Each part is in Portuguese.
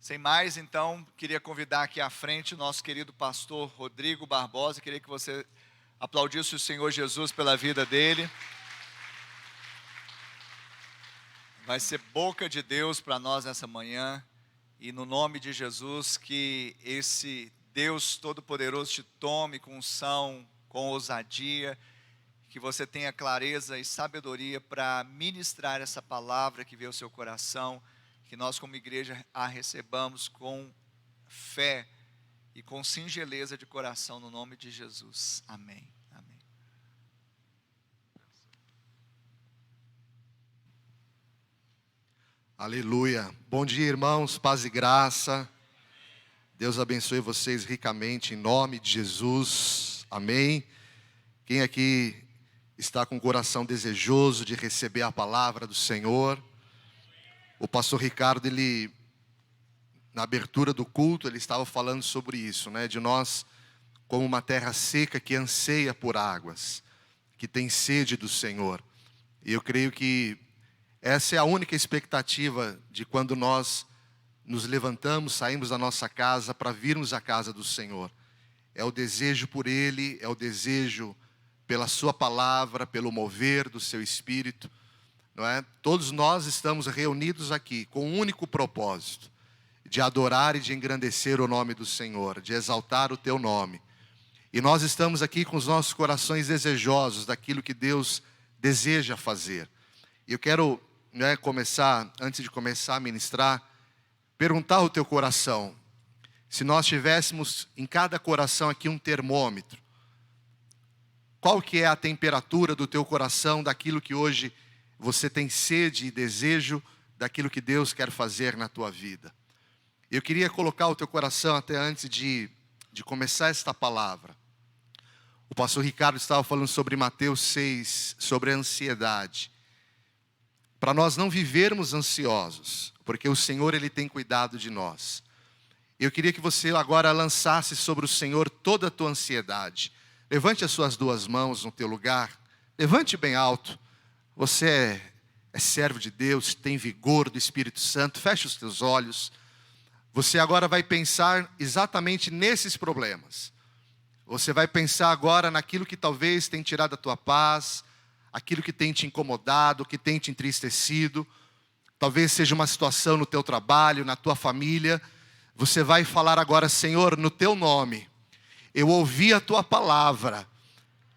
Sem mais, então, queria convidar aqui à frente o nosso querido pastor Rodrigo Barbosa. Queria que você aplaudisse o Senhor Jesus pela vida dele. Vai ser boca de Deus para nós nessa manhã. E no nome de Jesus, que esse Deus Todo-Poderoso te tome com unção, com ousadia. Que você tenha clareza e sabedoria para ministrar essa palavra que veio ao seu coração. Que nós como igreja a recebamos com fé e com singeleza de coração no nome de Jesus. Amém. Amém. Aleluia. Bom dia, irmãos, paz e graça. Deus abençoe vocês ricamente em nome de Jesus. Amém. Quem aqui está com o coração desejoso de receber a palavra do Senhor? O pastor Ricardo, na abertura do culto, ele estava falando sobre isso, né? De nós como uma terra seca que anseia por águas, que tem sede do Senhor. E eu creio que essa é a única expectativa de quando nós nos levantamos, saímos da nossa casa para virmos à casa do Senhor. É o desejo por Ele, é o desejo pela Sua palavra, pelo mover do Seu Espírito. Não é? Todos nós estamos reunidos aqui com um único propósito: de adorar e de engrandecer o nome do Senhor, de exaltar o Teu nome. E nós estamos aqui com os nossos corações desejosos daquilo que Deus deseja fazer. E eu quero, começar, antes de começar a ministrar, perguntar ao teu coração: se nós tivéssemos em cada coração aqui um termômetro, qual que é a temperatura do teu coração, daquilo que hoje você tem sede e desejo, daquilo que Deus quer fazer na tua vida? Eu queria colocar o teu coração até antes de começar esta palavra. O pastor Ricardo estava falando sobre Mateus 6, sobre a ansiedade. Para nós não vivermos ansiosos, porque o Senhor Ele tem cuidado de nós. Eu queria que você agora lançasse sobre o Senhor toda a tua ansiedade. Levante as suas duas mãos no teu lugar, levante bem alto. Você é servo de Deus, tem vigor do Espírito Santo. Feche os teus olhos. Você agora vai pensar exatamente nesses problemas. Você vai pensar agora naquilo que talvez tenha tirado a tua paz, aquilo que tem te incomodado, que tem te entristecido. Talvez seja uma situação no teu trabalho, na tua família. Você vai falar agora: Senhor, no teu nome, eu ouvi a tua palavra,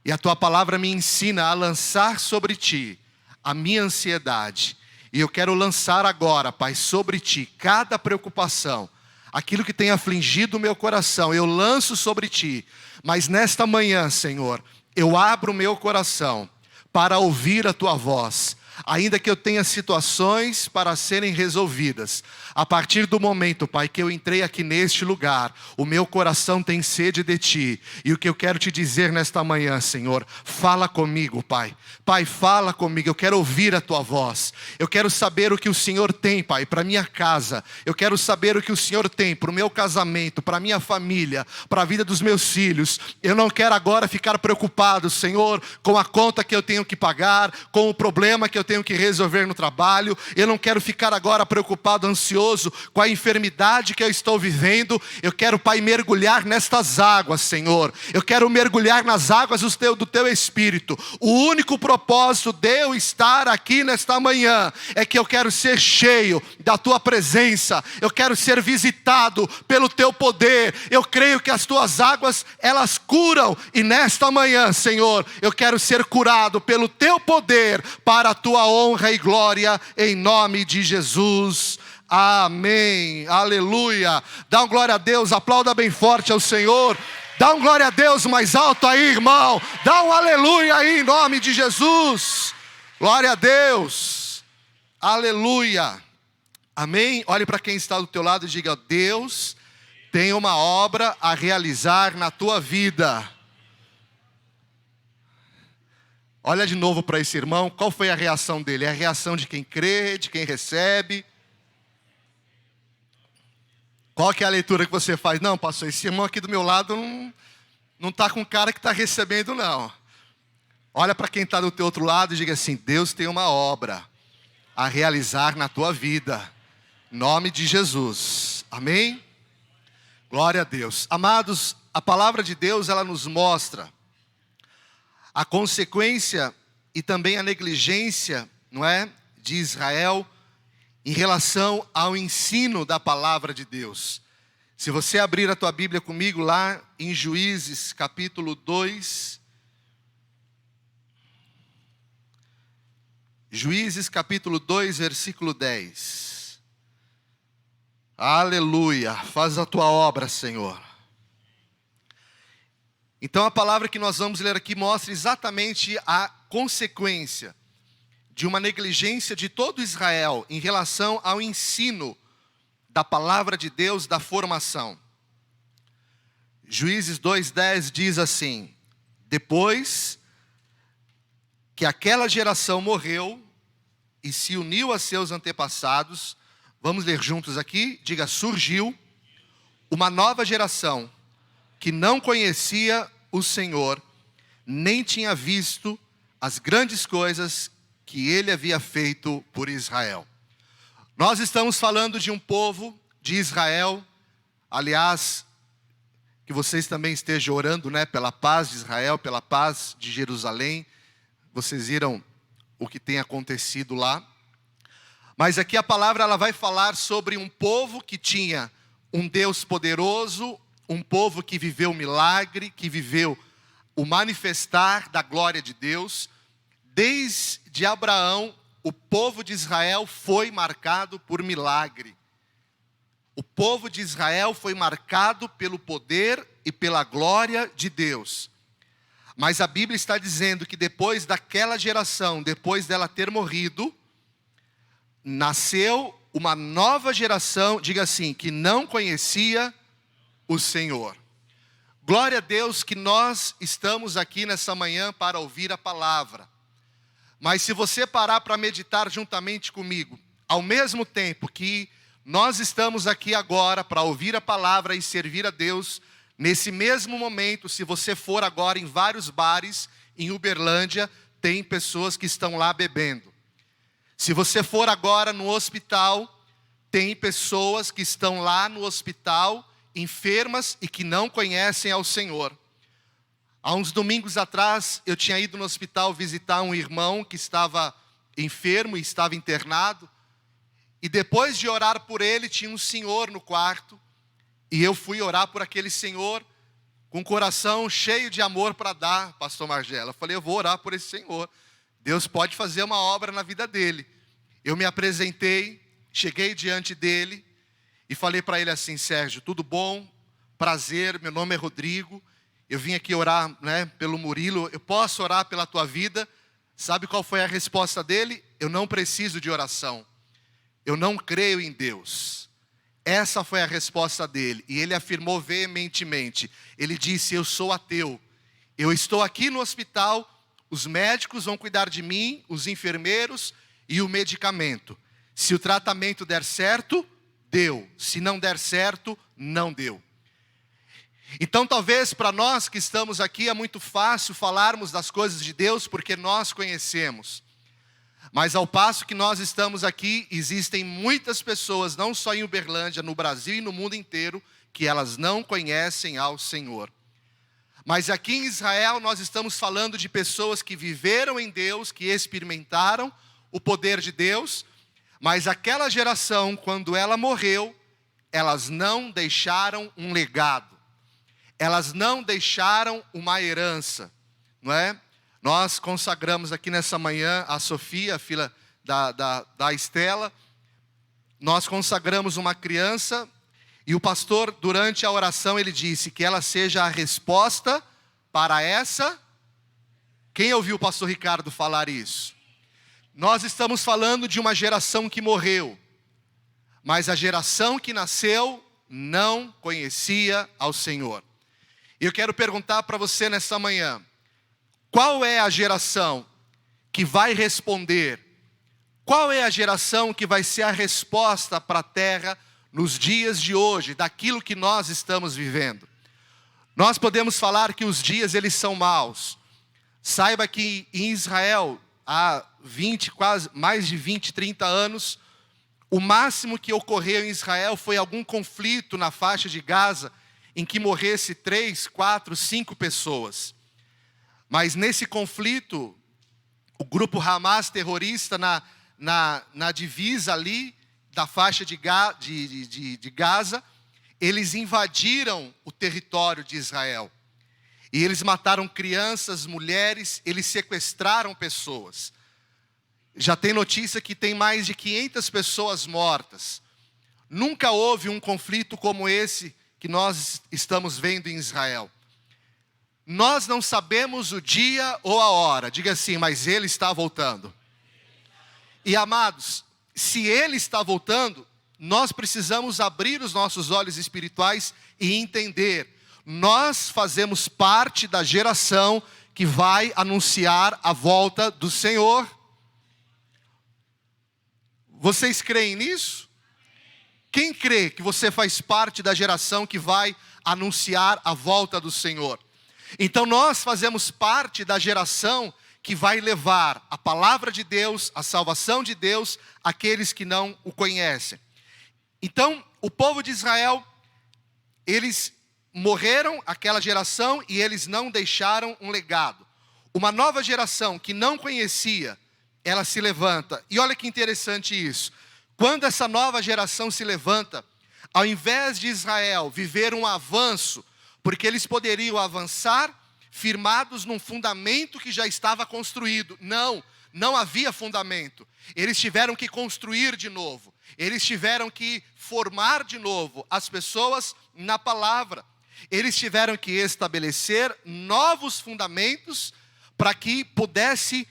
e a tua palavra me ensina a lançar sobre ti a minha ansiedade. E eu quero lançar agora, Pai, sobre ti cada preocupação, aquilo que tem afligido o meu coração, eu lanço sobre ti. Mas nesta manhã, Senhor, eu abro o meu coração para ouvir a tua voz. Ainda que eu tenha situações para serem resolvidas, a partir do momento, Pai, que eu entrei aqui neste lugar, o meu coração tem sede de Ti. E o que eu quero te dizer nesta manhã, Senhor, fala comigo, Pai. Pai, fala comigo, eu quero ouvir a Tua voz. Eu quero saber o que o Senhor tem, Pai, para minha casa. Eu quero saber o que o Senhor tem para o meu casamento, para a minha família, para a vida dos meus filhos. Eu não quero agora ficar preocupado, Senhor, com a conta que eu tenho que pagar, com o problema que eu tenho que resolver no trabalho. Eu não quero ficar agora preocupado, ansioso com a enfermidade que eu estou vivendo. Eu quero, Pai, mergulhar nestas águas, Senhor. Eu quero mergulhar nas águas do teu Espírito. O único propósito de eu estar aqui nesta manhã é que eu quero ser cheio da tua presença. Eu quero ser visitado pelo teu poder. Eu creio que as tuas águas, elas curam. E nesta manhã, Senhor, eu quero ser curado pelo teu poder, para a tua honra e glória, em nome de Jesus. Amém, aleluia. Dá um glória a Deus, aplauda bem forte ao Senhor. Dá um glória a Deus mais alto aí, irmão. Dá um aleluia aí em nome de Jesus. Glória a Deus, aleluia. Amém. Olhe para quem está do teu lado e diga: Deus tem uma obra a realizar na tua vida. Olha de novo para esse irmão. Qual foi a reação dele? É a reação de quem crê, de quem recebe. Qual que é a leitura que você faz? Não, pastor, esse irmão aqui do meu lado não está com cara que está recebendo, não. Olha para quem está do teu outro lado e diga assim: Deus tem uma obra a realizar na tua vida. Em nome de Jesus. Amém? Glória a Deus. Amados, a palavra de Deus, ela nos mostra a consequência e também a negligência, não é, de Israel em relação ao ensino da palavra de Deus. Se você abrir a tua Bíblia comigo lá em Juízes capítulo 2. Juízes capítulo 2, versículo 10. Aleluia, faz a tua obra, Senhor. Então a palavra que nós vamos ler aqui mostra exatamente a consequência de uma negligência de todo Israel em relação ao ensino da palavra de Deus, da formação. Juízes 2:10 diz assim: depois que aquela geração morreu e se uniu a seus antepassados, vamos ler juntos aqui, diga: surgiu uma nova geração que não conhecia o Senhor, nem tinha visto as grandes coisas que ele havia feito por Israel. Nós estamos falando de um povo de Israel, aliás, que vocês também estejam orando, né, pela paz de Israel, pela paz de Jerusalém. Vocês viram o que tem acontecido lá. Mas aqui a palavra ela vai falar sobre um povo que tinha um Deus poderoso, um povo que viveu o milagre, que viveu o manifestar da glória de Deus. Desde Abraão, o povo de Israel foi marcado por milagre. O povo de Israel foi marcado pelo poder e pela glória de Deus. Mas a Bíblia está dizendo que depois daquela geração, depois dela ter morrido, nasceu uma nova geração, diga assim, que não conhecia o Senhor. Glória a Deus que nós estamos aqui nessa manhã para ouvir a palavra. Mas se você parar para meditar juntamente comigo, ao mesmo tempo que nós estamos aqui agora para ouvir a palavra e servir a Deus, nesse mesmo momento, se você for agora em vários bares em Uberlândia, tem pessoas que estão lá bebendo. Se você for agora no hospital, tem pessoas que estão lá no hospital, enfermas e que não conhecem ao Senhor. Há uns domingos atrás, eu tinha ido no hospital visitar um irmão que estava enfermo e estava internado. E depois de orar por ele, tinha um senhor no quarto. E eu fui orar por aquele senhor com o coração cheio de amor para dar, pastor Margela. Eu falei, eu vou orar por esse senhor. Deus pode fazer uma obra na vida dele. Eu me apresentei, cheguei diante dele e falei para ele assim: Sérgio, tudo bom? Prazer, meu nome é Rodrigo. Eu vim aqui orar, né, pelo Murilo. Eu posso orar pela tua vida? Sabe qual foi a resposta dele? Eu não preciso de oração. Eu não creio em Deus. Essa foi a resposta dele. E ele afirmou veementemente. Ele disse: eu sou ateu. Eu estou aqui no hospital. Os médicos vão cuidar de mim, os enfermeiros e o medicamento. Se o tratamento der certo, deu. Se não der certo, não deu. Então talvez para nós que estamos aqui é muito fácil falarmos das coisas de Deus porque nós conhecemos. Mas ao passo que nós estamos aqui, existem muitas pessoas, não só em Uberlândia, no Brasil e no mundo inteiro, que elas não conhecem ao Senhor. Mas aqui em Israel nós estamos falando de pessoas que viveram em Deus, que experimentaram o poder de Deus, mas aquela geração, quando ela morreu, elas não deixaram um legado. Elas não deixaram uma herança, não é? Nós consagramos aqui nessa manhã a Sofia, a filha da Estela. Nós consagramos uma criança e o pastor, durante a oração, ele disse que ela seja a resposta para essa. Quem ouviu o pastor Ricardo falar isso? Nós estamos falando de uma geração que morreu, mas a geração que nasceu não conhecia ao Senhor. E eu quero perguntar para você nessa manhã: qual é a geração que vai responder? Qual é a geração que vai ser a resposta para a terra nos dias de hoje, daquilo que nós estamos vivendo? Nós podemos falar que os dias eles são maus. Saiba que em Israel, há 20, quase mais de 20, 30 anos, O máximo que ocorreu em Israel foi algum conflito na faixa de Gaza, em que morresse 3, 4, 5 pessoas. Mas nesse conflito, o grupo Hamas terrorista na divisa ali da faixa de Gaza, eles invadiram o território de Israel. E eles mataram crianças, mulheres, eles sequestraram pessoas. Já tem notícia que tem mais de 500 pessoas mortas. Nunca houve um conflito como esse que nós estamos vendo em Israel. Nós não sabemos o dia ou a hora. Diga assim, mas Ele está voltando. E amados, se Ele está voltando, nós precisamos abrir os nossos olhos espirituais e entender. Nós fazemos parte da geração que vai anunciar a volta do Senhor. Vocês creem nisso? Quem crê que você faz parte da geração que vai anunciar a volta do Senhor? Então nós fazemos parte da geração que vai levar a palavra de Deus, a salvação de Deus, àqueles que não o conhecem. Então, o povo de Israel, eles morreram, aquela geração, e eles não deixaram um legado. Uma nova geração que não conhecia, ela se levanta. E olha que interessante isso. Quando essa nova geração se levanta, ao invés de Israel viver um avanço, porque eles poderiam avançar firmados num fundamento que já estava construído. Não havia fundamento. Eles tiveram que construir de novo. Eles tiveram que formar de novo as pessoas na palavra. Eles tiveram que estabelecer novos fundamentos para que pudesse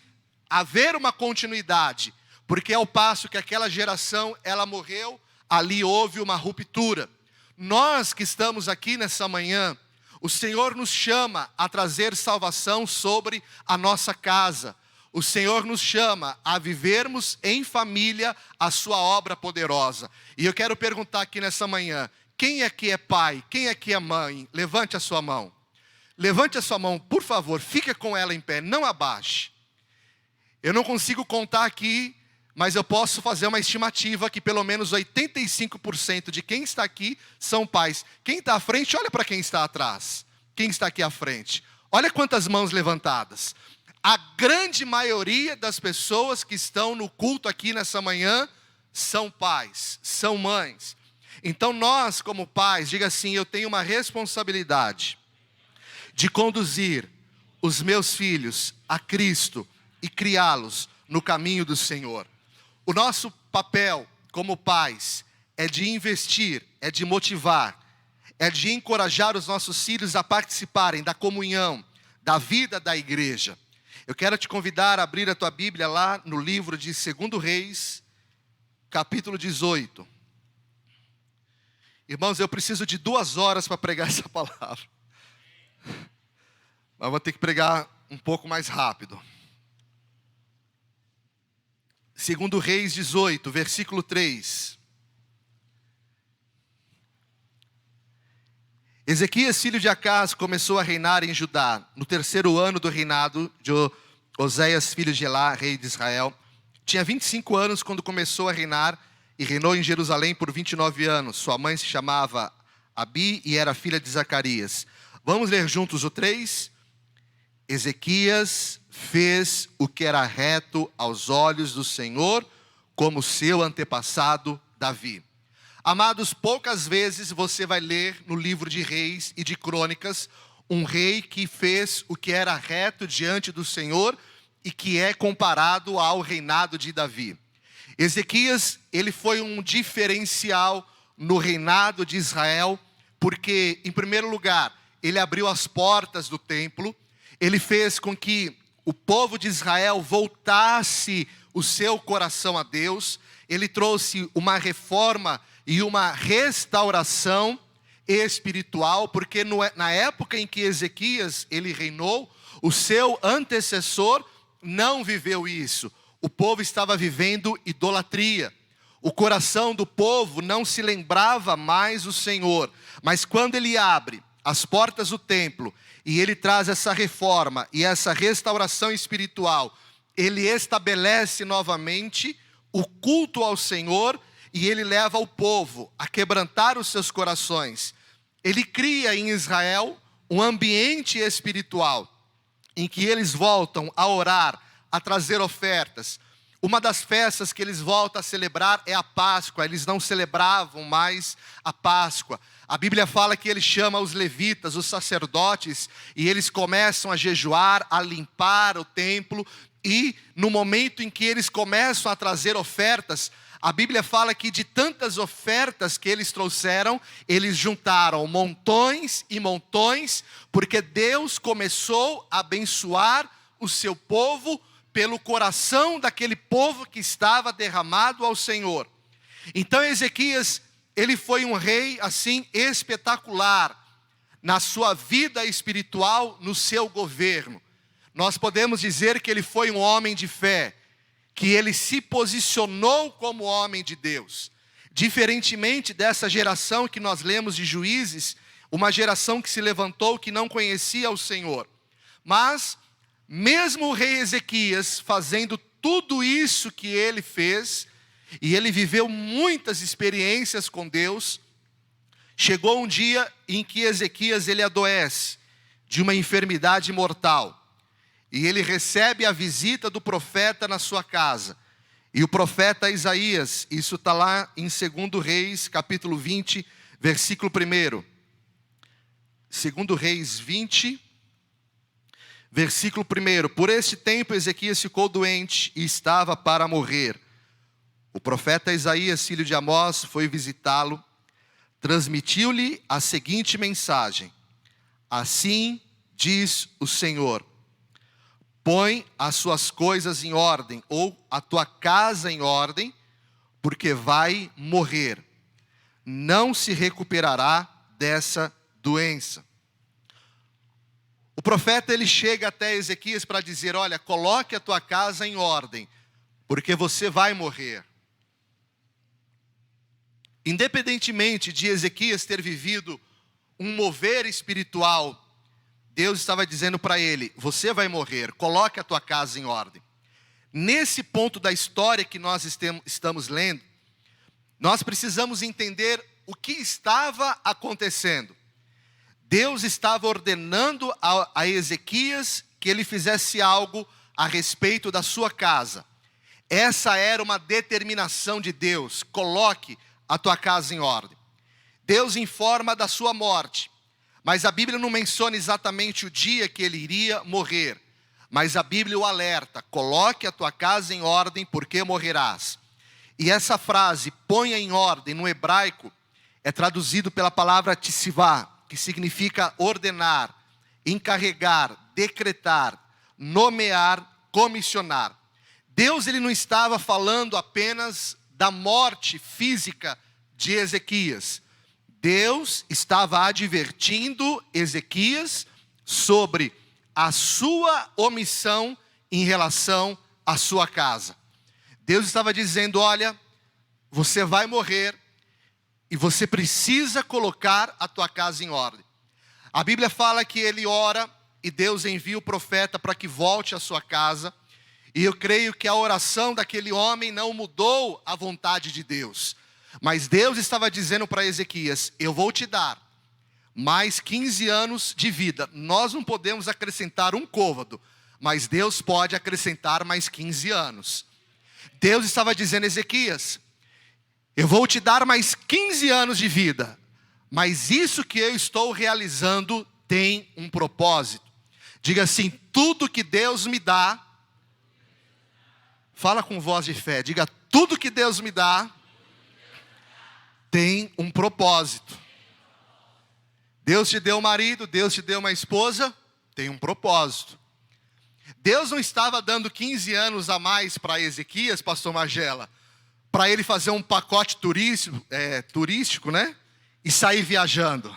haver uma continuidade. Porque ao passo que aquela geração, ela morreu, ali houve uma ruptura. Nós que estamos aqui nessa manhã, o Senhor nos chama a trazer salvação sobre a nossa casa. O Senhor nos chama a vivermos em família a sua obra poderosa. E eu quero perguntar aqui nessa manhã, quem aqui é pai? Quem aqui é mãe? Levante a sua mão. Levante a sua mão, por favor, fica com ela em pé, não abaixe. Eu não consigo contar aqui, mas eu posso fazer uma estimativa que pelo menos 85% de quem está aqui são pais. Quem está à frente, olha para quem está atrás. Quem está aqui à frente. Olha quantas mãos levantadas. A grande maioria das pessoas que estão no culto aqui nessa manhã são pais, são mães. Então nós como pais, diga assim, eu tenho uma responsabilidade de conduzir os meus filhos a Cristo e criá-los no caminho do Senhor. O nosso papel como pais é de investir, é de motivar, é de encorajar os nossos filhos a participarem da comunhão, da vida da igreja. Eu quero te convidar a abrir a tua Bíblia lá no livro de 2 Reis, capítulo 18. Irmãos, eu preciso de 2 horas para pregar essa palavra. Mas vou ter que pregar um pouco mais rápido. 2 Reis 18, versículo 3. Ezequias, filho de Acás, começou a reinar em Judá, no 3º ano do reinado de Oséias, filho de Elá, rei de Israel. Tinha 25 anos quando começou a reinar e reinou em Jerusalém por 29 anos. Sua mãe se chamava Abi e era filha de Zacarias. Vamos ler juntos o 3? Ezequias fez o que era reto aos olhos do Senhor, como seu antepassado Davi. Amados, poucas vezes você vai ler no livro de Reis e de Crônicas um rei que fez o que era reto diante do Senhor e que é comparado ao reinado de Davi. Ezequias, ele foi um diferencial no reinado de Israel, porque, em primeiro lugar, ele abriu as portas do templo, ele fez com que o povo de Israel voltasse o seu coração a Deus, ele trouxe uma reforma e uma restauração espiritual, porque na época em que Ezequias ele reinou, o seu antecessor não viveu isso. O povo estava vivendo idolatria. O coração do povo não se lembrava mais do Senhor. Mas quando ele abre as portas do templo e ele traz essa reforma e essa restauração espiritual, ele estabelece novamente o culto ao Senhor e ele leva o povo a quebrantar os seus corações. Ele cria em Israel um ambiente espiritual em que eles voltam a orar, a trazer ofertas. Uma das festas que eles voltam a celebrar é a Páscoa. Eles não celebravam mais a Páscoa. A Bíblia fala que ele chama os levitas, os sacerdotes, e eles começam a jejuar, a limpar o templo. E no momento em que eles começam a trazer ofertas, a Bíblia fala que de tantas ofertas que eles trouxeram, eles juntaram montões e montões, porque Deus começou a abençoar o seu povo pelo coração daquele povo que estava derramado ao Senhor. Então Ezequias, ele foi um rei assim espetacular na sua vida espiritual, no seu governo. Nós podemos dizer que ele foi um homem de fé, que ele se posicionou como homem de Deus. Diferentemente dessa geração que nós lemos de Juízes, uma geração que se levantou, que não conhecia o Senhor. Mas, mesmo o rei Ezequias fazendo tudo isso que ele fez, e ele viveu muitas experiências com Deus, chegou um dia em que Ezequias ele adoece de uma enfermidade mortal. E ele recebe a visita do profeta na sua casa. E o profeta Isaías, isso está lá em 2 Reis, capítulo 20, versículo 1. 2 Reis 20, versículo 1. Por este tempo Ezequias ficou doente e estava para morrer. O profeta Isaías, filho de Amós, foi visitá-lo. Transmitiu-lhe a seguinte mensagem: assim diz o Senhor: põe as suas coisas em ordem, ou a tua casa em ordem, porque vai morrer. Não se recuperará dessa doença. O profeta ele chega até Ezequias para dizer: olha, coloque a tua casa em ordem, porque você vai morrer. Independentemente de Ezequias ter vivido um mover espiritual, Deus estava dizendo para ele: você vai morrer, coloque a tua casa em ordem. Nesse ponto da história que nós estamos lendo, nós precisamos entender o que estava acontecendo. Deus estava ordenando a Ezequias que ele fizesse algo a respeito da sua casa. Essa era uma determinação de Deus: coloque a tua casa em ordem. Deus informa da sua morte, mas a Bíblia não menciona exatamente o dia que ele iria morrer. Mas a Bíblia o alerta: coloque a tua casa em ordem, porque morrerás. E essa frase, ponha em ordem, no hebraico, é traduzido pela palavra tissivá, que significa ordenar, encarregar, decretar, nomear, comissionar. Deus ele não estava falando apenas da morte física de Ezequias. Deus estava advertindo Ezequias sobre a sua omissão em relação à sua casa. Deus estava dizendo: olha, você vai morrer e você precisa colocar a tua casa em ordem. A Bíblia fala que ele ora e Deus envia o profeta para que volte à sua casa. E eu creio que a oração daquele homem não mudou a vontade de Deus. Mas Deus estava dizendo para Ezequias: eu vou te dar mais 15 anos de vida. Nós não podemos acrescentar um côvado, mas Deus pode acrescentar mais 15 anos. Deus estava dizendo: Ezequias, eu vou te dar mais 15 anos de vida, mas isso que eu estou realizando tem um propósito. Diga assim: tudo que Deus me dá, fala com voz de fé, diga: tudo que Deus me dá tem um propósito. Deus te deu um marido, Deus te deu uma esposa, tem um propósito. Deus não estava dando 15 anos a mais para Ezequias, pastor Magela, para ele fazer um pacote turístico, né? E sair viajando.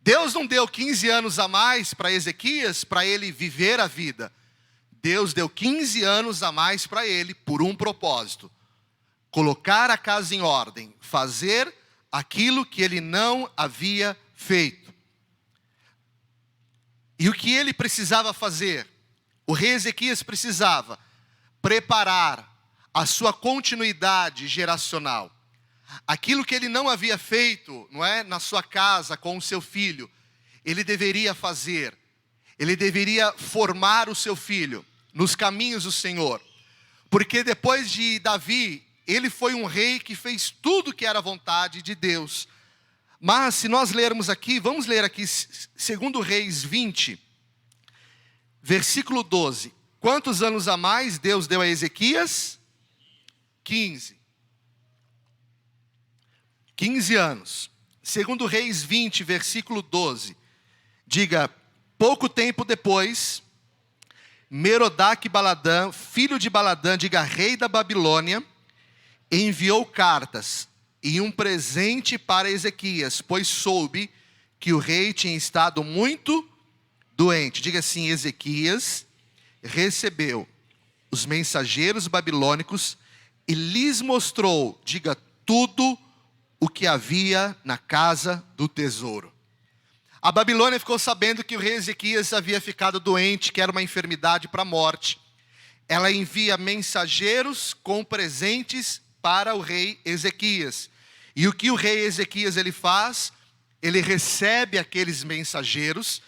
Deus não deu 15 anos a mais para Ezequias para ele viver a vida. Deus deu 15 anos a mais para ele por um propósito: colocar a casa em ordem, fazer aquilo que ele não havia feito. E o que ele precisava fazer? O rei Ezequias precisava preparar a sua continuidade geracional. Aquilo que ele não havia feito, não é, na sua casa com o seu filho, ele deveria fazer. Ele deveria formar o seu filho nos caminhos do Senhor. Porque depois de Davi, ele foi um rei que fez tudo que era vontade de Deus. Mas se nós lermos aqui, vamos ler aqui 2 Reis 20, versículo 12. Quantos anos a mais Deus deu a Ezequias? 15. 15 anos. 2 Reis 20, versículo 12. Diga: pouco tempo depois, Merodach-Baladã, filho de Baladã, diga rei da Babilônia, enviou cartas e um presente para Ezequias, pois soube que o rei tinha estado muito doente. Diga assim: Ezequias recebeu os mensageiros babilônicos e lhes mostrou, diga, tudo o que havia na casa do tesouro. A Babilônia ficou sabendo que o rei Ezequias havia ficado doente, que era uma enfermidade para a morte. Ela envia mensageiros com presentes para o rei Ezequias. E o que o rei Ezequias ele faz? Ele recebe aqueles mensageiros.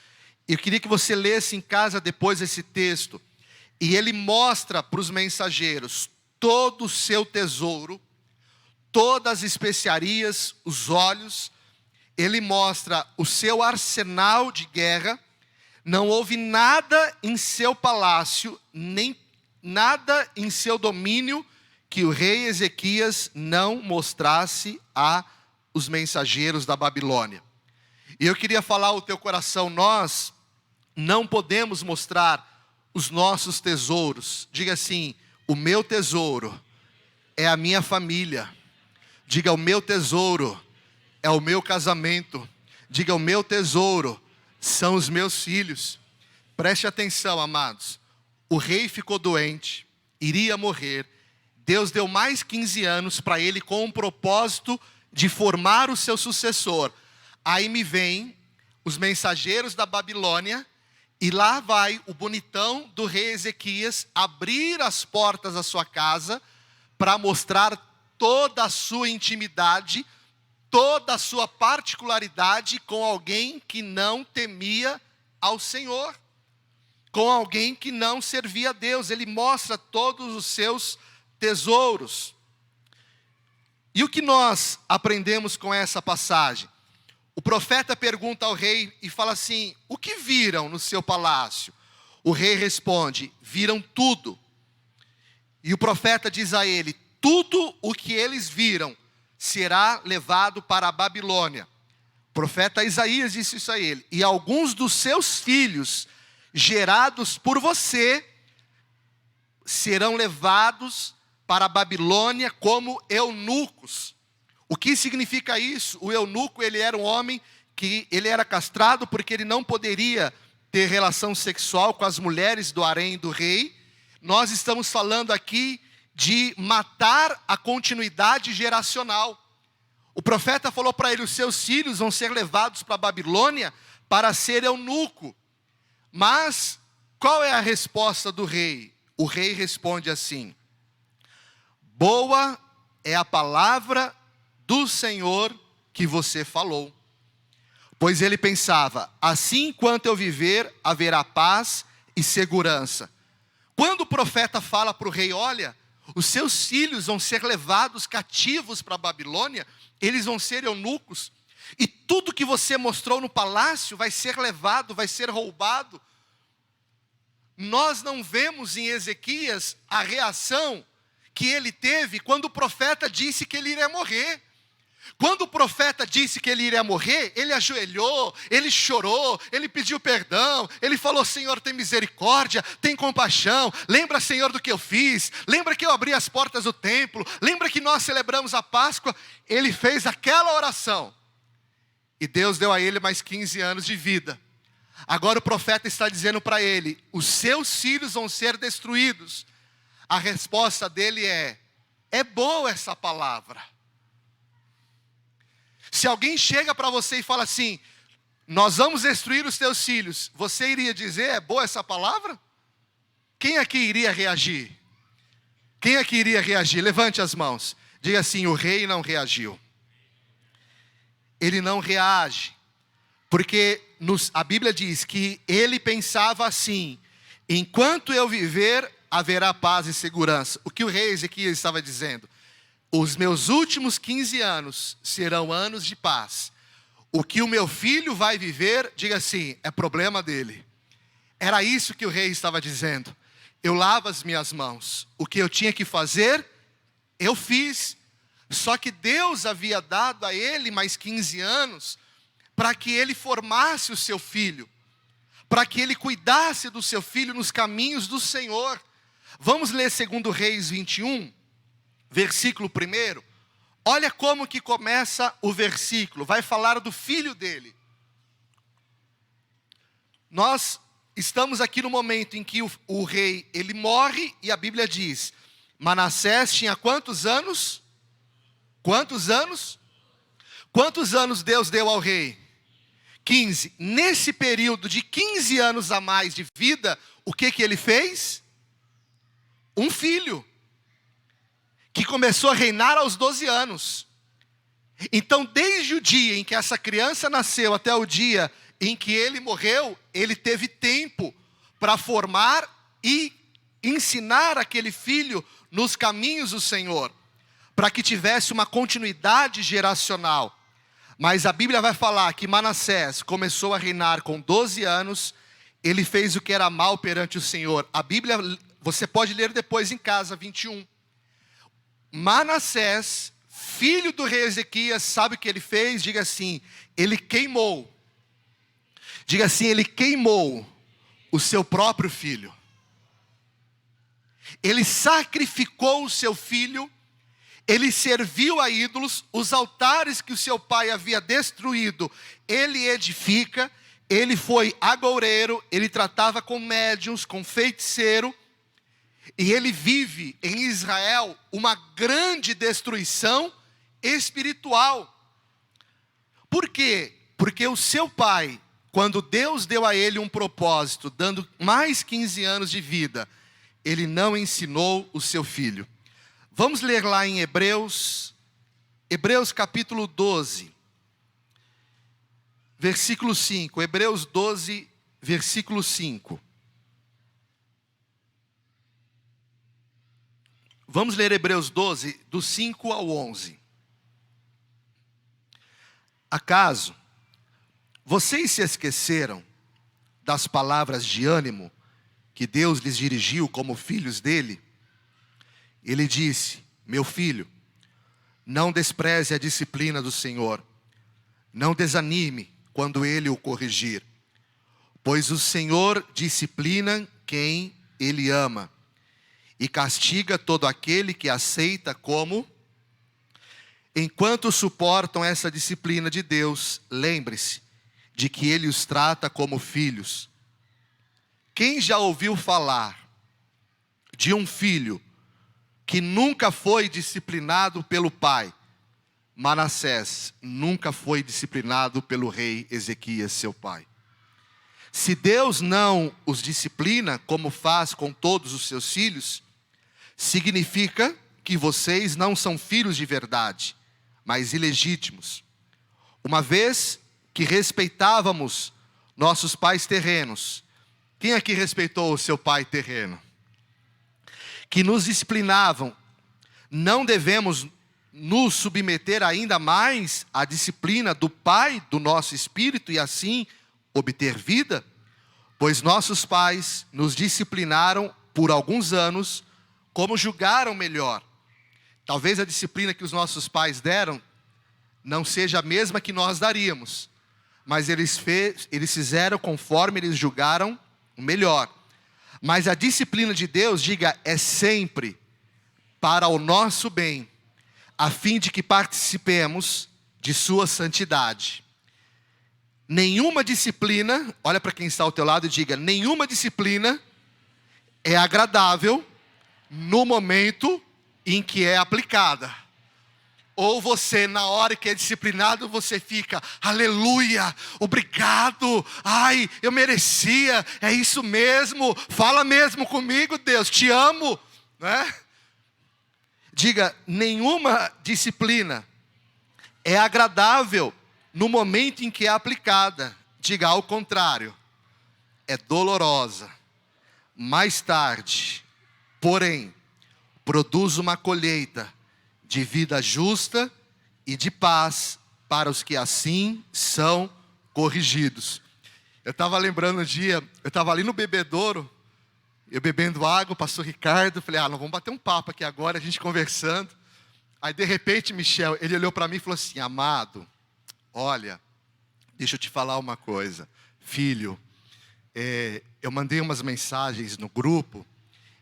Eu queria que você lesse em casa depois esse texto. E ele mostra para os mensageiros todo o seu tesouro, todas as especiarias, os óleos. Ele mostra o seu arsenal de guerra. Não houve nada em seu palácio, nem nada em seu domínio, que o rei Ezequias não mostrasse a os mensageiros da Babilônia. E eu queria falar ao teu coração: nós não podemos mostrar os nossos tesouros. Diga assim: o meu tesouro é a minha família. Diga: o meu tesouro é o meu casamento. Diga: o meu tesouro são os meus filhos. Preste atenção, amados. O rei ficou doente, iria morrer. Deus deu mais 15 anos para ele com o propósito de formar o seu sucessor. Aí me vem os mensageiros da Babilônia e lá vai o bonitão do rei Ezequias abrir as portas da sua casa para mostrar toda a sua intimidade, toda a sua particularidade com alguém que não temia ao Senhor, com alguém que não servia a Deus. Ele mostra todos os seus tesouros. E o que nós aprendemos com essa passagem? O profeta pergunta ao rei e fala assim: o que viram no seu palácio? O rei responde: viram tudo. E o profeta diz a ele: tudo o que eles viram será levado para a Babilônia. O profeta Isaías disse isso a ele: e alguns dos seus filhos, gerados por você, serão levados para a Babilônia como eunucos. O que significa isso? O eunuco, ele era um homem que ele era castrado porque ele não poderia ter relação sexual com as mulheres do harém do rei. Nós estamos falando aqui de matar a continuidade geracional. O profeta falou para ele: os seus filhos vão ser levados para a Babilônia para ser eunuco. Mas qual é a resposta do rei? O rei responde assim: boa é a palavra do Senhor que você falou. Pois ele pensava: assim enquanto eu viver, haverá paz e segurança. Quando o profeta fala para o rei: olha, os seus filhos vão ser levados cativos para a Babilônia, eles vão ser eunucos, e tudo que você mostrou no palácio vai ser levado, vai ser roubado. Nós não vemos em Ezequias a reação que ele teve quando o profeta disse que ele iria morrer. Quando o profeta disse que ele iria morrer, ele ajoelhou, ele chorou, ele pediu perdão, ele falou: Senhor, tem misericórdia, tem compaixão, lembra, Senhor, do que eu fiz, lembra que eu abri as portas do templo, lembra que nós celebramos a Páscoa. Ele fez aquela oração, e Deus deu a ele mais 15 anos de vida. Agora o profeta está dizendo para ele: os seus filhos vão ser destruídos. A resposta dele é boa essa palavra. Se alguém chega para você e fala assim: nós vamos destruir os teus filhos, você iria dizer: é boa essa palavra? Quem aqui iria reagir? Quem aqui iria reagir? Levante as mãos. Diga assim: o rei não reagiu. Ele não reage, porque a Bíblia diz que ele pensava assim: enquanto eu viver, haverá paz e segurança. O que o rei Ezequias estava dizendo: os meus últimos 15 anos serão anos de paz. O que o meu filho vai viver, diga assim, é problema dele. Era isso que o rei estava dizendo. Eu lavo as minhas mãos. O que eu tinha que fazer, eu fiz. Só que Deus havia dado a ele mais 15 anos para que ele formasse o seu filho, para que ele cuidasse do seu filho nos caminhos do Senhor. Vamos ler 2 Reis 21, versículo 1. Olha como que começa o versículo. Vai falar do filho dele. Nós estamos aqui no momento em que o rei, ele morre, e a Bíblia diz: Manassés tinha quantos anos? Quantos anos? Quantos anos Deus deu ao rei? 15. Nesse período de 15 anos a mais de vida, o que ele fez? Um filho, que começou a reinar aos 12 anos. Então, desde o dia em que essa criança nasceu até o dia em que ele morreu, ele teve tempo para formar e ensinar aquele filho nos caminhos do Senhor, para que tivesse uma continuidade geracional. Mas a Bíblia vai falar que Manassés começou a reinar com 12 anos, ele fez o que era mal perante o Senhor. A Bíblia, você pode ler depois em casa, 21. Manassés, filho do rei Ezequias, sabe o que ele fez? Diga assim, ele queimou. Diga assim, ele queimou o seu próprio filho. Ele sacrificou o seu filho. Ele serviu a ídolos, os altares que o seu pai havia destruído, ele edifica. Ele foi agoureiro, ele tratava com médiuns, com feiticeiro, e ele vive em Israel uma grande destruição espiritual. Por quê? Porque o seu pai, quando Deus deu a ele um propósito, dando mais 15 anos de vida, ele não ensinou o seu filho. Vamos ler lá em Hebreus capítulo 12, versículo 5. Hebreus 12, versículo 5. Vamos ler Hebreus 12, do 5 ao 11. Acaso vocês se esqueceram das palavras de ânimo que Deus lhes dirigiu como filhos dele? Ele disse: meu filho, não despreze a disciplina do Senhor, não desanime quando ele o corrigir, pois o Senhor disciplina quem ele ama e castiga todo aquele que aceita como. Enquanto suportam essa disciplina de Deus, lembre-se de que ele os trata como filhos. Quem já ouviu falar de um filho que nunca foi disciplinado pelo pai? Manassés nunca foi disciplinado pelo rei Ezequias, seu pai. Se Deus não os disciplina, como faz com todos os seus filhos, significa que vocês não são filhos de verdade, mas ilegítimos. Uma vez que respeitávamos nossos pais terrenos, quem aqui respeitou o seu pai terreno? Que nos disciplinavam, não devemos nos submeter ainda mais à disciplina do Pai do nosso espírito e assim obter vida? Pois nossos pais nos disciplinaram por alguns anos como julgaram melhor. Talvez a disciplina que os nossos pais deram não seja a mesma que nós daríamos, mas eles fizeram conforme eles julgaram melhor. Mas a disciplina de Deus, diga, é sempre para o nosso bem, a fim de que participemos de sua santidade. Nenhuma disciplina, olha para quem está ao teu lado e diga, nenhuma disciplina é agradável no momento em que é aplicada. Ou você, na hora que é disciplinado, você fica, aleluia, obrigado, ai, eu merecia, é isso mesmo, fala mesmo comigo, Deus, te amo, né? Diga, nenhuma disciplina é agradável no momento em que é aplicada. Diga, ao contrário, é dolorosa. Mais tarde, porém, produz uma colheita de vida justa e de paz para os que assim são corrigidos. Eu estava lembrando um dia, eu estava ali no bebedouro, eu bebendo água, o pastor Ricardo, falei, nós vamos bater um papo aqui agora, a gente conversando. Aí de repente, Michel, ele olhou para mim e falou assim, amado, olha, deixa eu te falar uma coisa, filho, eu mandei umas mensagens no grupo,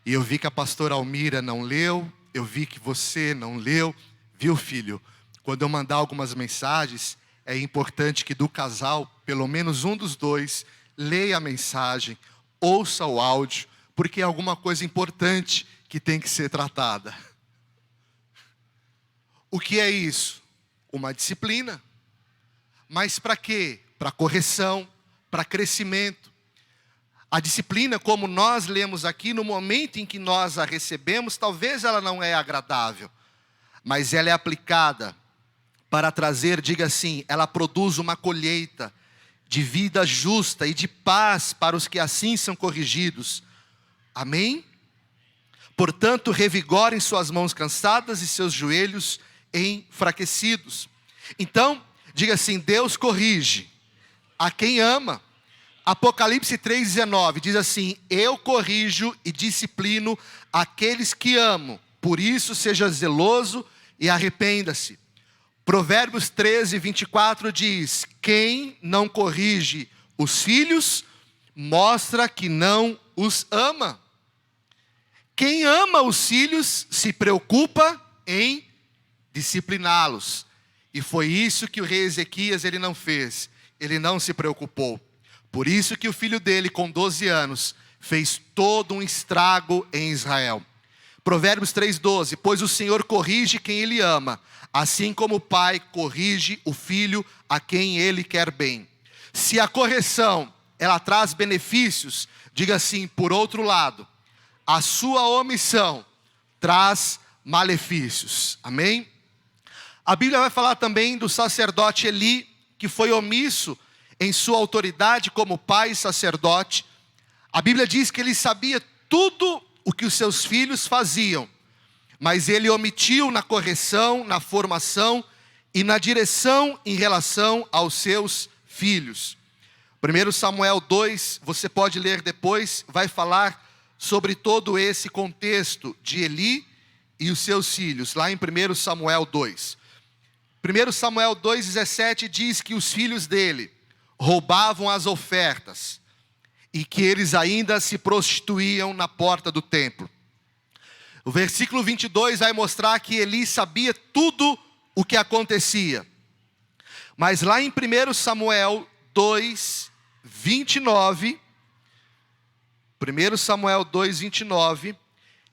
e eu vi que a pastora Almira não leu, eu vi que você não leu, viu, filho? Quando eu mandar algumas mensagens, é importante que do casal, pelo menos um dos dois, leia a mensagem, ouça o áudio, porque é alguma coisa importante que tem que ser tratada. O que é isso? Uma disciplina. Mas para quê? Para correção, para crescimento. A disciplina, como nós lemos aqui, no momento em que nós a recebemos, talvez ela não é agradável, mas ela é aplicada para trazer, diga assim, ela produz uma colheita de vida justa e de paz para os que assim são corrigidos. Amém? Portanto, revigorem suas mãos cansadas e seus joelhos enfraquecidos. Então, diga assim, Deus corrige a quem ama. Apocalipse 3,19 diz assim, eu corrijo e disciplino aqueles que amo, por isso seja zeloso e arrependa-se. Provérbios 13:24 diz, quem não corrige os filhos, mostra que não os ama. Quem ama os filhos, se preocupa em discipliná-los. E foi isso que o rei Ezequias, ele não fez, ele não se preocupou. Por isso que o filho dele, com 12 anos, fez todo um estrago em Israel. Provérbios 3,12, pois o Senhor corrige quem ele ama, assim como o pai corrige o filho a quem ele quer bem. Se a correção, ela traz benefícios, diga assim, por outro lado, a sua omissão traz malefícios. Amém? A Bíblia vai falar também do sacerdote Eli, que foi omisso em sua autoridade como pai e sacerdote. A Bíblia diz que ele sabia tudo o que os seus filhos faziam, mas ele omitiu na correção, na formação e na direção em relação aos seus filhos. 1 Samuel 2, você pode ler depois, vai falar sobre todo esse contexto de Eli e os seus filhos, lá em 1 Samuel 2. 1 Samuel 2,17 diz que os filhos dele roubavam as ofertas e que eles ainda se prostituíam na porta do templo. O versículo 22 vai mostrar que Eli sabia tudo o que acontecia. Mas lá em 1 Samuel 2:29, 1 Samuel 2:29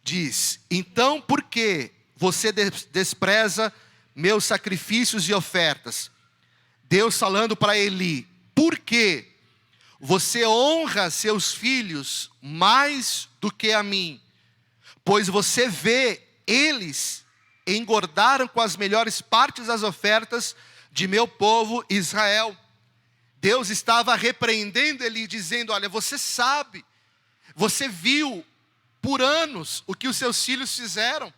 diz, então por que você despreza meus sacrifícios e ofertas? Deus falando para Eli, por que você honra seus filhos mais do que a mim? Pois você vê, eles engordaram com as melhores partes das ofertas de meu povo Israel. Deus estava repreendendo Eli, dizendo, olha, você sabe, você viu por anos o que os seus filhos fizeram.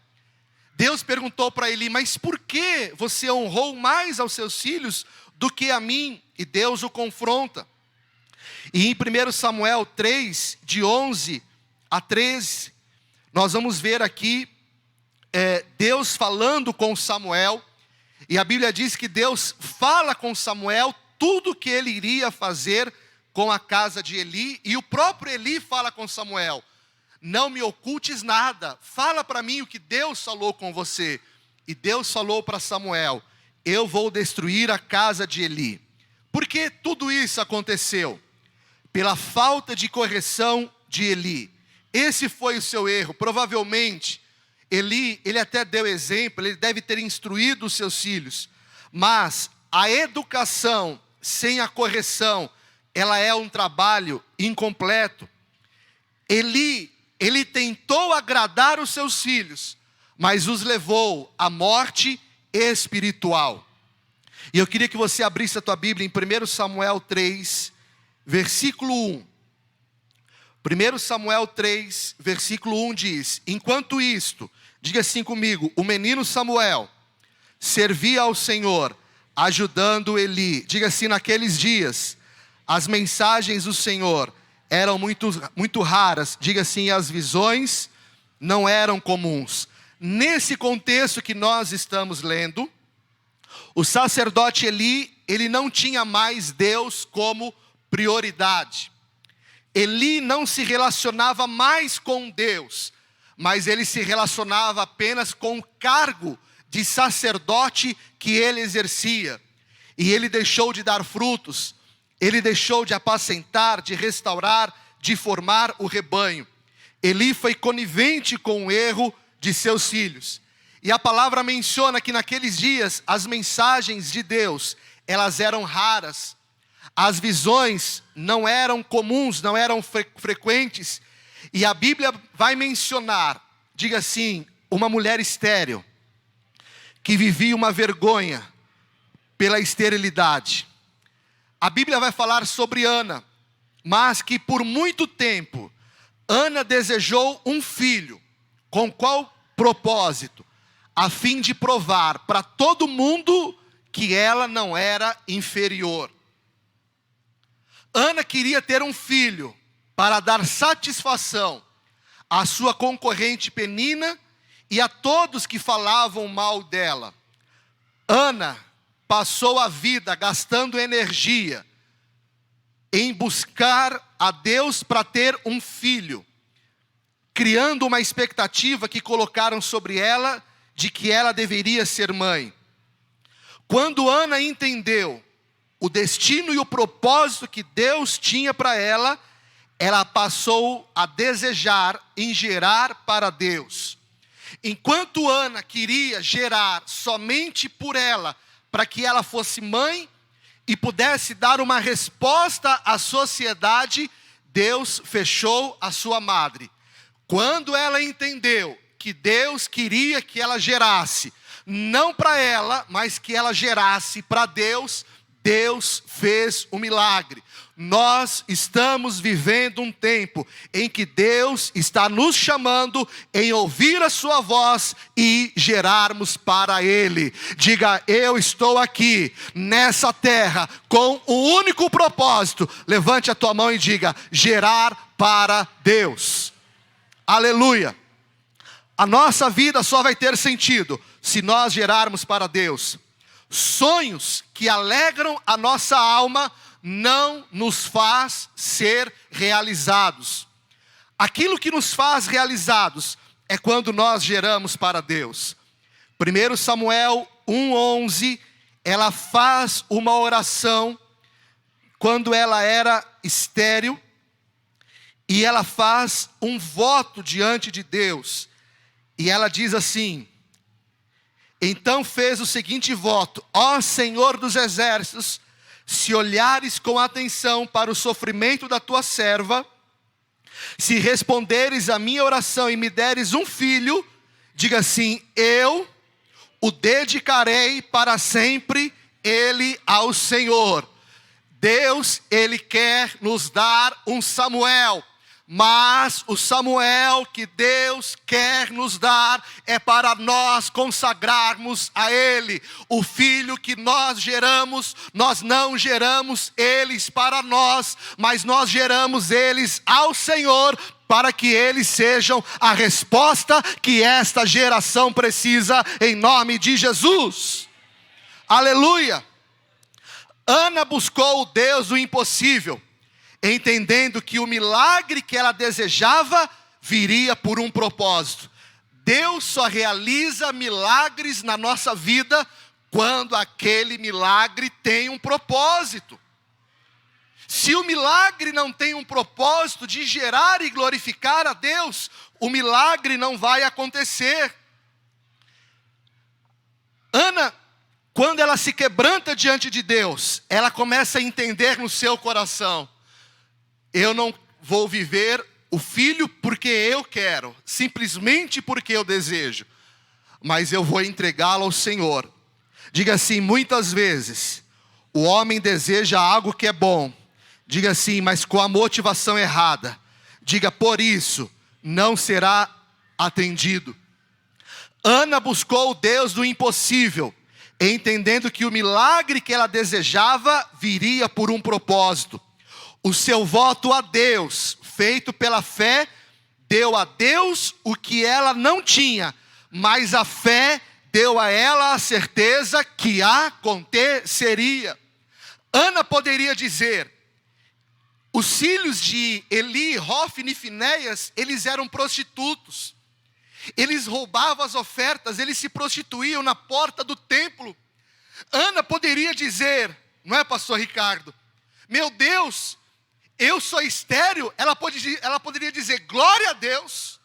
Deus perguntou para Eli, mas por que você honrou mais aos seus filhos do que a mim? E Deus o confronta. E em 1 Samuel 3, de 11 a 13, nós vamos ver aqui Deus falando com Samuel. E a Bíblia diz que Deus fala com Samuel tudo o que ele iria fazer com a casa de Eli. E o próprio Eli fala com Samuel, não me ocultes nada, fala para mim o que Deus falou com você. E Deus falou para Samuel, eu vou destruir a casa de Eli. Por que tudo isso aconteceu? Pela falta de correção de Eli. Esse foi o seu erro. Provavelmente, Eli, ele até deu exemplo, ele deve ter instruído os seus filhos. Mas a educação sem a correção, ela é um trabalho incompleto. Eli, ele tentou agradar os seus filhos, mas os levou à morte espiritual. E eu queria que você abrisse a tua Bíblia em 1 Samuel 3, versículo 1. 1 Samuel 3, versículo 1 diz: enquanto isto, diga assim comigo, o menino Samuel servia ao Senhor, ajudando Eli. Diga assim, naqueles dias, as mensagens do Senhor eram muito raras. Diga assim, as visões não eram comuns. Nesse contexto que nós estamos lendo, o sacerdote Eli, ele não tinha mais Deus como prioridade. Eli não se relacionava mais com Deus, mas ele se relacionava apenas com o cargo de sacerdote que ele exercia. E ele deixou de dar frutos, ele deixou de apacentar, de restaurar, de formar o rebanho. Eli foi conivente com o erro de seus filhos. E a palavra menciona que naqueles dias as mensagens de Deus, elas eram raras. As visões não eram comuns, não eram frequentes. E a Bíblia vai mencionar, diga assim, uma mulher estéril, que vivia uma vergonha pela esterilidade. A Bíblia vai falar sobre Ana, mas que por muito tempo, Ana desejou um filho. Com qual propósito? A fim de provar para todo mundo que ela não era inferior. Ana queria ter um filho para dar satisfação à sua concorrente Penina e a todos que falavam mal dela. Ana passou a vida gastando energia em buscar a Deus para ter um filho, criando uma expectativa que colocaram sobre ela de que ela deveria ser mãe. Quando Ana entendeu o destino e o propósito que Deus tinha para ela, ela passou a desejar em gerar para Deus. Enquanto Ana queria gerar somente por ela, para que ela fosse mãe e pudesse dar uma resposta à sociedade, Deus fechou a sua madre. Quando ela entendeu que Deus queria que ela gerasse, não para ela, mas que ela gerasse para Deus, Deus fez o milagre. Nós estamos vivendo um tempo em que Deus está nos chamando em ouvir a sua voz e gerarmos para Ele. Diga, eu estou aqui nessa terra com um único propósito. Levante a tua mão e diga, gerar para Deus. Aleluia. A nossa vida só vai ter sentido se nós gerarmos para Deus. Sonhos que alegram a nossa alma não nos faz ser realizados. Aquilo que nos faz realizados é quando nós geramos para Deus. 1 Samuel 1:11, ela faz uma oração quando ela era estéril, e ela faz um voto diante de Deus. E ela diz assim: então fez o seguinte voto: ó Senhor dos exércitos, se olhares com atenção para o sofrimento da tua serva, se responderes a minha oração e me deres um filho, diga assim, eu o dedicarei para sempre ele ao Senhor. Deus, Ele quer nos dar um Samuel. Mas o Samuel que Deus quer nos dar é para nós consagrarmos a Ele. O filho que nós geramos, nós não geramos eles para nós, mas nós geramos eles ao Senhor, para que eles sejam a resposta que esta geração precisa, em nome de Jesus. Aleluia. Ana buscou o Deus do impossível, entendendo que o milagre que ela desejava viria por um propósito. Deus só realiza milagres na nossa vida quando aquele milagre tem um propósito. Se o milagre não tem um propósito de gerar e glorificar a Deus, o milagre não vai acontecer. Ana, quando ela se quebranta diante de Deus, ela começa a entender no seu coração: eu não vou viver o filho porque eu quero, simplesmente porque eu desejo. mas eu vou entregá-la ao Senhor. Diga assim: muitas vezes o homem deseja algo que é bom. Diga assim: mas com a motivação errada. Diga: por isso não será atendido. Ana buscou o Deus do impossível, entendendo que o milagre que ela desejava viria por um propósito. O seu voto a Deus, feito pela fé, deu a Deus o que ela não tinha, mas a fé deu a ela a certeza que aconteceria. Ana poderia dizer: os filhos de Eli, Hofni e Finéias, eles eram prostitutos. Eles roubavam as ofertas, eles se prostituíam na porta do templo. Ana poderia dizer, não é, pastor Ricardo? Meu Deus, eu sou estéril. Ela poderia dizer: glória a Deus.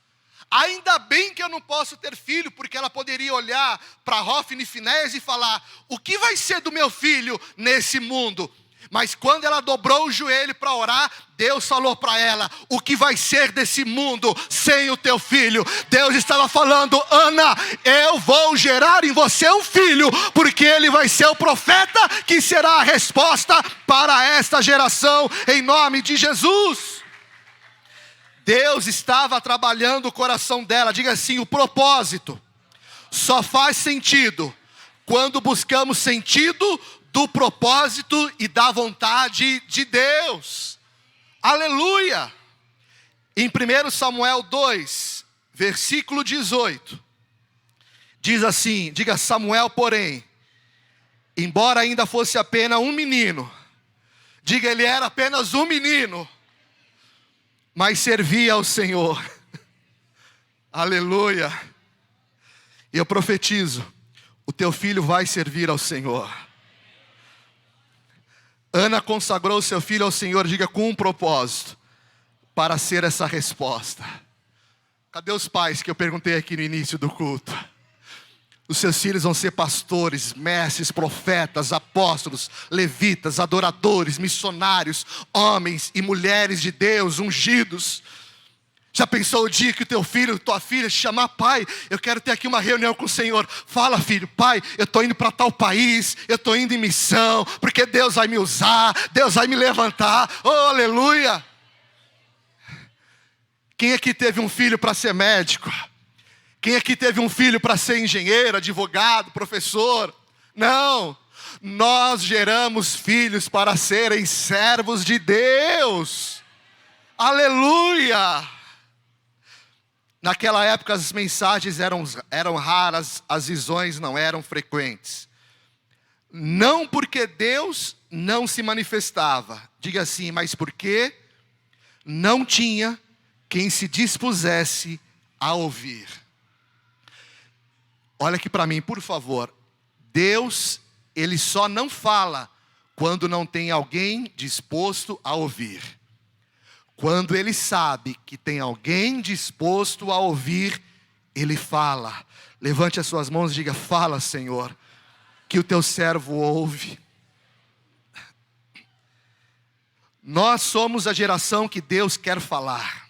Ainda bem que eu não posso ter filho, porque ela poderia olhar para Hofni e Finéias e falar: o que vai ser do meu filho nesse mundo? Mas quando ela dobrou o joelho para orar, Deus falou para ela: o que vai ser desse mundo sem o teu filho? Deus estava falando: Ana, eu vou gerar em você um filho, porque ele vai ser o profeta que será a resposta para esta geração, em nome de Jesus. Deus estava trabalhando o coração dela. Diga assim: o propósito só faz sentido quando buscamos sentido do propósito e da vontade de Deus. Aleluia! Em 1 Samuel 2, versículo 18, diz assim: diga: Samuel, porém, embora ainda fosse apenas um menino, diga, ele era apenas um menino, mas servia ao Senhor. Aleluia! E eu profetizo: o teu filho vai servir ao Senhor. Ana consagrou seu filho ao Senhor, diga, com um propósito, para ser essa resposta. Cadê os pais que eu perguntei aqui no início do culto? Os seus filhos vão ser pastores, mestres, profetas, apóstolos, levitas, adoradores, missionários, homens e mulheres de Deus, ungidos. Já pensou o dia que o teu filho, tua filha te chamar: pai, eu quero ter aqui uma reunião com o Senhor. Fala, filho: pai, eu estou indo para tal país, eu estou indo em missão, porque Deus vai me usar, Deus vai me levantar. Oh, aleluia! Quem aqui teve um filho para ser médico? Quem aqui teve um filho para ser engenheiro, advogado, professor? Não, nós geramos filhos para serem servos de Deus. Aleluia! Naquela época as mensagens eram raras, as visões não eram frequentes. Não porque Deus não se manifestava, diga assim, mas porque não tinha quem se dispusesse a ouvir. Olha aqui para mim, por favor. Deus, Ele só não fala quando não tem alguém disposto a ouvir. Quando Ele sabe que tem alguém disposto a ouvir, Ele fala. Levante as suas mãos e diga: fala, Senhor, que o teu servo ouve. Nós somos a geração que Deus quer falar.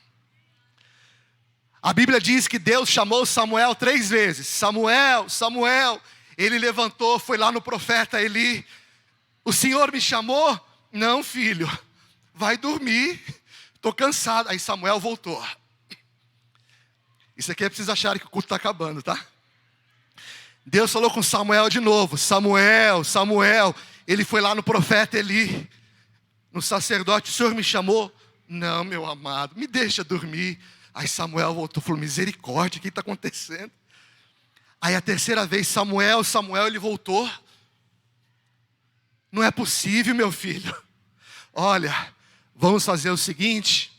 A Bíblia diz que Deus chamou Samuel 3 vezes. Samuel, Samuel. Ele levantou, foi lá no profeta Eli. O Senhor me chamou? Não, filho, vai dormir. Estou cansado. Aí Samuel voltou. Isso aqui é preciso achar que o culto está acabando, tá? Deus falou com Samuel de novo. Samuel, Samuel. Ele foi lá no profeta Eli, no sacerdote. O Senhor me chamou? Não, meu amado, me deixa dormir. Aí Samuel voltou, falou: misericórdia, o que está acontecendo? Aí a terceira vez, Samuel, Samuel, ele voltou. Não é possível, meu filho. Olha, vamos fazer o seguinte.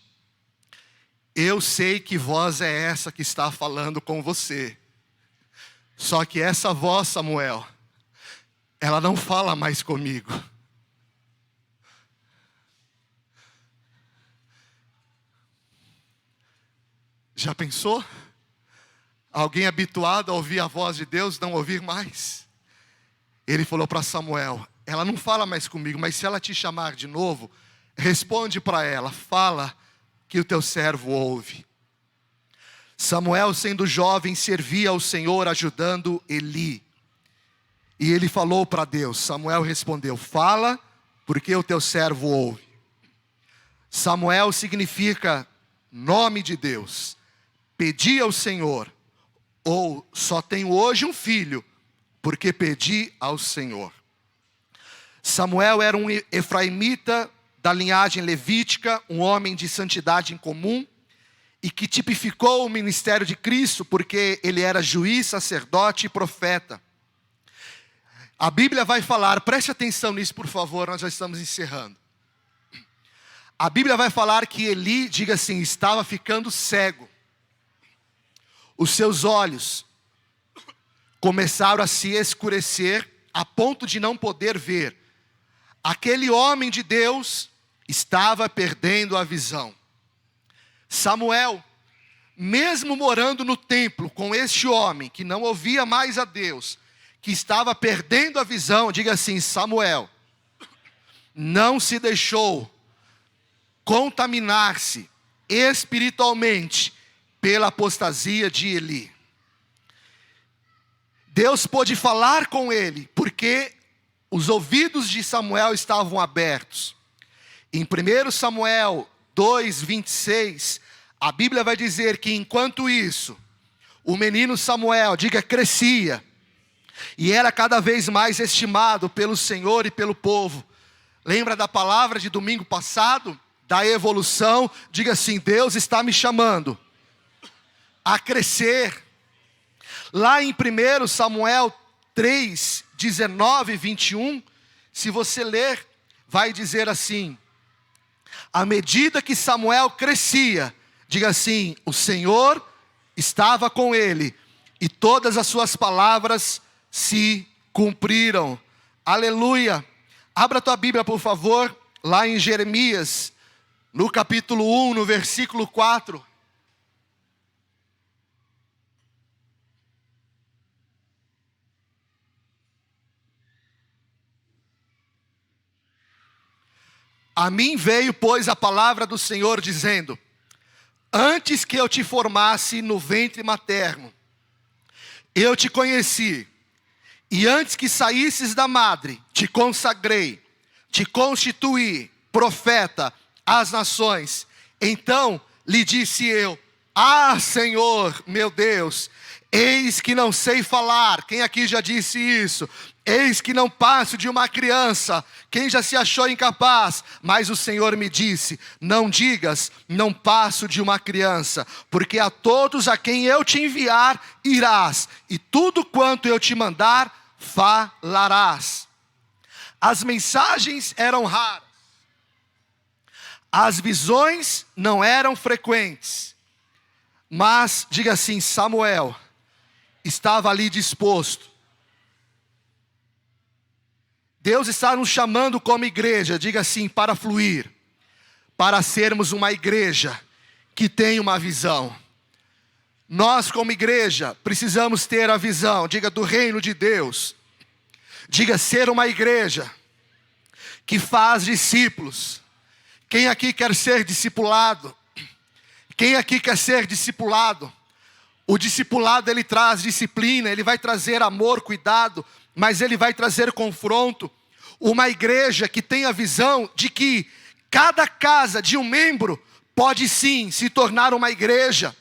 Eu sei que voz é essa que está falando com você. Só que essa voz, Samuel, ela não fala mais comigo. Já pensou? Alguém habituado a ouvir a voz de Deus não ouvir mais? Ele falou para Samuel: ela não fala mais comigo, mas se ela te chamar de novo, responde para ela, fala que o teu servo ouve. Samuel, sendo jovem, servia ao Senhor ajudando Eli. E ele falou para Deus. Samuel respondeu: fala, porque o teu servo ouve. Samuel significa nome de Deus. Pedi ao Senhor, ou só tenho hoje um filho, porque pedi ao Senhor. Samuel era um efraimita da linhagem levítica, um homem de santidade em comum, e que tipificou o ministério de Cristo, porque ele era juiz, sacerdote e profeta. A Bíblia vai falar, preste atenção nisso por favor, nós já estamos encerrando. A Bíblia vai falar que Eli, diga assim, estava ficando cego. Os seus olhos começaram a se escurecer, a ponto de não poder ver. Aquele homem de Deus estava perdendo a visão. Samuel, mesmo morando no templo com este homem que não ouvia mais a Deus, que estava perdendo a visão, diga assim, Samuel não se deixou contaminar-se espiritualmente pela apostasia de Eli. Deus pôde falar com ele, porque os ouvidos de Samuel estavam abertos. Em 1 Samuel 2:26, a Bíblia vai dizer que enquanto isso, o menino Samuel, diga, crescia, e era cada vez mais estimado pelo Senhor e pelo povo. Lembra da palavra de domingo passado? Da evolução, diga assim, Deus está me chamando a crescer. Lá em 1 Samuel 3:19-21, se você ler, vai dizer assim, à medida que Samuel crescia, diga assim, o Senhor estava com ele, e todas as suas palavras se cumpriram. Aleluia. Abra a tua Bíblia por favor, lá em Jeremias, no capítulo 1, no versículo 4. A mim veio, pois, a palavra do Senhor dizendo, antes que eu te formasse no ventre materno, eu te conheci, e antes que saísses da madre, te consagrei, te constituí profeta às nações. Então lhe disse eu, Senhor, meu Deus, eis que não sei falar. Quem aqui já disse isso? Eis que não passo de uma criança. Quem já se achou incapaz? Mas o Senhor me disse, não digas, não passo de uma criança, porque a todos a quem eu te enviar, irás, e tudo quanto eu te mandar, falarás. As mensagens eram raras, as visões não eram frequentes, mas, diga assim, Samuel estava ali disposto. Deus está nos chamando como igreja, diga assim, para fluir, para sermos uma igreja que tem uma visão. Nós como igreja precisamos ter a visão, diga, do reino de Deus. Diga, ser uma igreja que faz discípulos. Quem aqui quer ser discipulado? Quem aqui quer ser discipulado? O discipulado ele traz disciplina, ele vai trazer amor, cuidado, mas ele vai trazer confronto. Uma igreja que tem a visão de que cada casa de um membro pode sim se tornar uma igreja,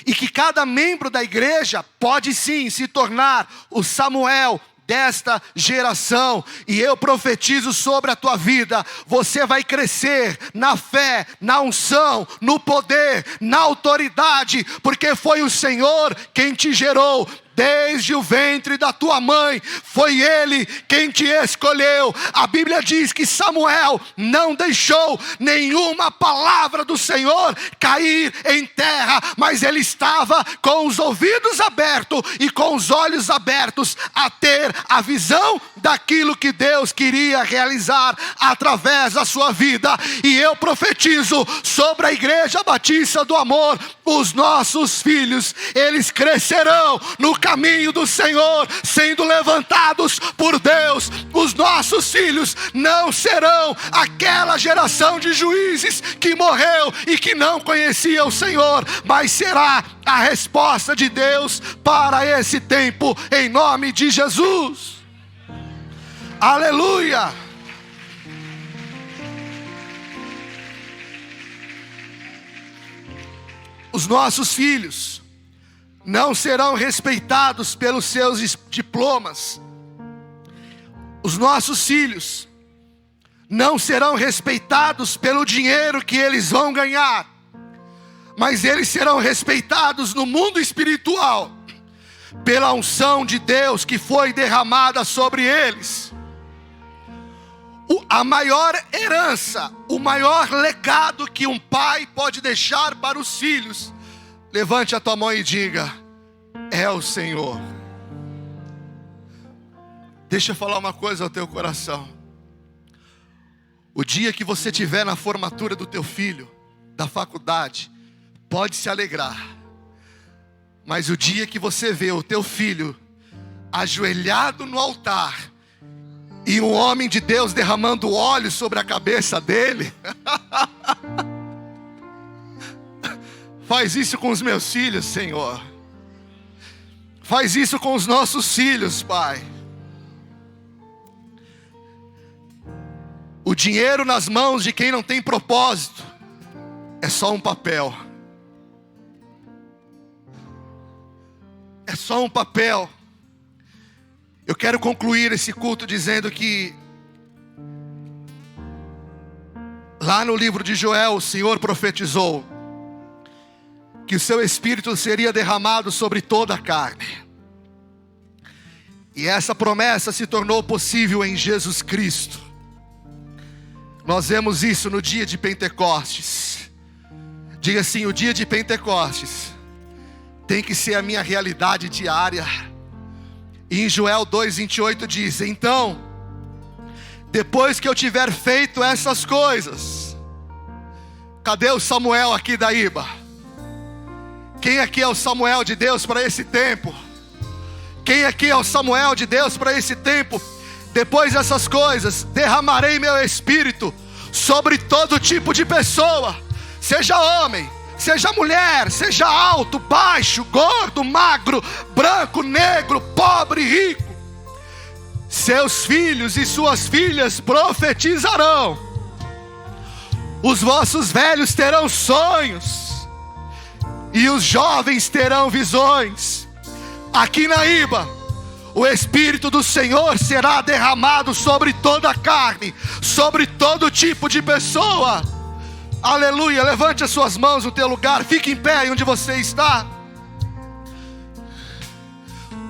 e que cada membro da igreja pode sim se tornar o Samuel desta geração. E eu profetizo sobre a tua vida, você vai crescer na fé, na unção, no poder, na autoridade, porque foi o Senhor quem te gerou. Desde o ventre da tua mãe, foi Ele quem te escolheu. A Bíblia diz que Samuel não deixou nenhuma palavra do Senhor cair em terra, mas ele estava com os ouvidos abertos e com os olhos abertos a ter a visão daquilo que Deus queria realizar através da sua vida. E eu profetizo sobre a Igreja Batista do Amor, os nossos filhos, eles crescerão no caminho do Senhor, sendo levantados por Deus. Os nossos filhos não serão aquela geração de juízes que morreu e que não conhecia o Senhor, mas será a resposta de Deus para esse tempo, em nome de Jesus. Aleluia! Os nossos filhos não serão respeitados pelos seus diplomas. Os nossos filhos não serão respeitados pelo dinheiro que eles vão ganhar, mas eles serão respeitados no mundo espiritual pela unção de Deus que foi derramada sobre eles. A maior herança, o maior legado que um pai pode deixar para os filhos, levante a tua mão e diga: é o Senhor. Deixa eu falar uma coisa ao teu coração. O dia que você estiver na formatura do teu filho, da faculdade, pode se alegrar. Mas o dia que você vê o teu filho ajoelhado no altar, e um homem de Deus derramando óleo sobre a cabeça dele, faz isso com os meus filhos, Senhor. Faz isso com os nossos filhos, Pai. O dinheiro nas mãos de quem não tem propósito é só um papel. É só um papel. Eu quero concluir esse culto dizendo que lá no livro de Joel, o Senhor profetizou que o seu Espírito seria derramado sobre toda a carne. E essa promessa se tornou possível em Jesus Cristo. Nós vemos isso no dia de Pentecostes. Diga assim: o dia de Pentecostes tem que ser a minha realidade diária. E em Joel 2:28 diz: então, depois que eu tiver feito essas coisas. Cadê o Samuel aqui da Iba? Quem aqui é o Samuel de Deus para esse tempo? Quem aqui é o Samuel de Deus para esse tempo? Depois dessas coisas, derramarei meu Espírito sobre todo tipo de pessoa, seja homem, seja mulher, seja alto, baixo, gordo, magro, branco, negro, pobre, rico. Seus filhos e suas filhas profetizarão. Os vossos velhos terão sonhos, e os jovens terão visões. Aqui na Iba, o Espírito do Senhor será derramado sobre toda a carne, sobre todo tipo de pessoa. Aleluia, levante as suas mãos no teu lugar, fique em pé onde você está.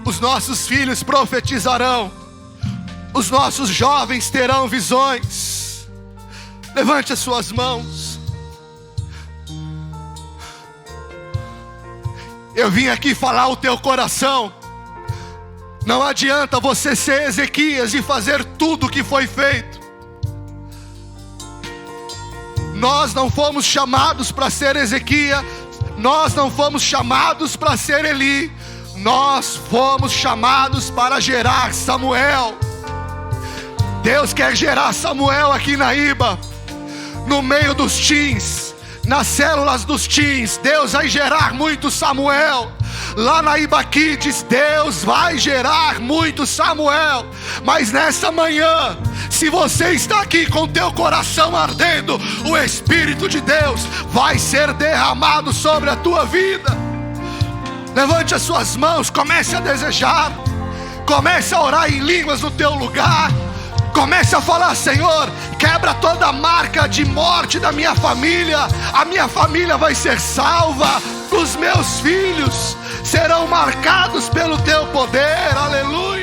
Os nossos filhos profetizarão, os nossos jovens terão visões. Levante as suas mãos. Eu vim aqui falar o teu coração. Não adianta você ser Ezequias e fazer tudo o que foi feito. Nós não fomos chamados para ser Ezequias, nós não fomos chamados para ser Eli, nós fomos chamados para gerar Samuel. Deus quer gerar Samuel aqui na Iba, no meio dos teens, nas células dos teens. Deus vai gerar muito Samuel. Lá na Iba Kids, Deus vai gerar muito Samuel. Mas nessa manhã, se você está aqui com teu coração ardendo, o Espírito de Deus vai ser derramado sobre a tua vida. Levante as suas mãos, comece a desejar, comece a orar em línguas no teu lugar. Comece a falar: Senhor, quebra toda marca de morte da minha família. A minha família vai ser salva. Os meus filhos serão marcados pelo teu poder. Aleluia.